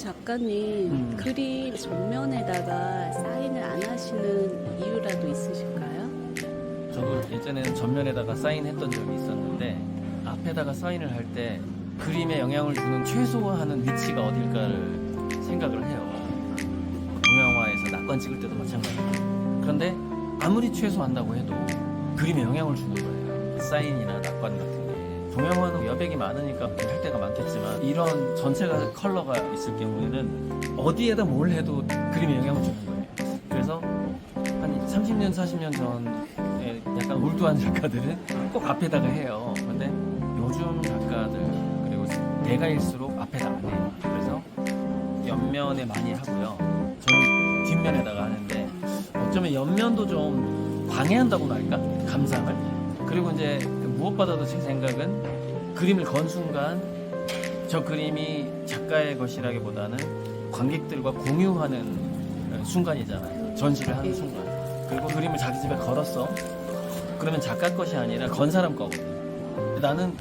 작가님, 그림 전면에다가 사인을 안 하시는 이유라도 있으실까요? 저도 예전에는 전면에다가 사인했던 적이 있었는데 앞에다가 사인을 할 때 그림에 영향을 주는 최소화하는 위치가 어딜까를 생각을 해요. 동양화에서 낙관 찍을 때도 마찬가지고. 그런데 아무리 최소한다고 해도 그림에 영향을 주는 거예요. 사인이나 낙관 같은 게. 동양화는 여백이 많으니까 할 때가 많겠지만 이런 전체가 컬러가 있을 경우에는 어디에다 뭘 해도 그림에 영향을 주는 거예요. 그래서 한 30년, 40년 전에 약간 올드한 작가들은 꼭 앞에다가 해요. 근데 요즘 작가들 그리고 내가일수록 앞에다 안 해요. 그래서 옆면에 많이 하고요. 저는 뒷면에다가 하는데 어쩌면 옆면도 좀 방해한다고나 할까? 감상을. 그리고 이제 무엇보다도 제 생각은 그림을 건 순간 저 그림이 작가의 것이라기보다는 관객들과 공유하는 순간이잖아요. 전시를 하는 순간. 그리고 그림을 자기 집에 걸었어. 그러면 작가 것이 아니라 건 사람 거거든. 나는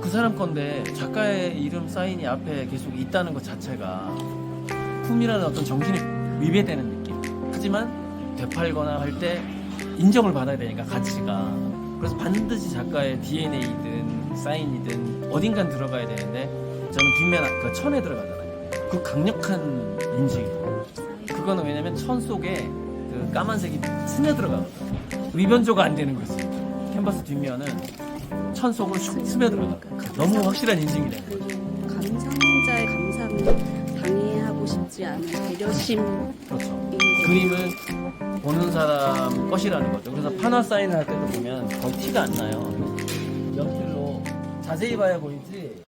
그 사람 건데 작가의 이름 사인이 앞에 계속 있다는 것 자체가 품이라는 어떤 정신이 위배되는 느낌. 하지만 되팔거나 할 때 인정을 받아야 되니까 가치가. 그래서 반드시 작가의 DNA든 사인이든 어딘간 들어가야 되는데 저는 뒷면 그 천에 들어가잖아요. 그 강력한 인식이에요. 그거는 왜냐면 천 속에 그 까만색이 스며들어가거든요. 위변조가 안 되는 거지. 캔버스 뒷면은 천 속을 슉 스며들어가. 너무 확실한 인식이 되는 거죠. 감상자의 감상을 방해하고 싶지 않은 배려심. 그렇죠. 그림은 보는 사람 것이라는 거죠. 그래서 판화 사인을 할 때도 보면 거의 티가 안 나요. 연필로 자세히 봐야 보이지.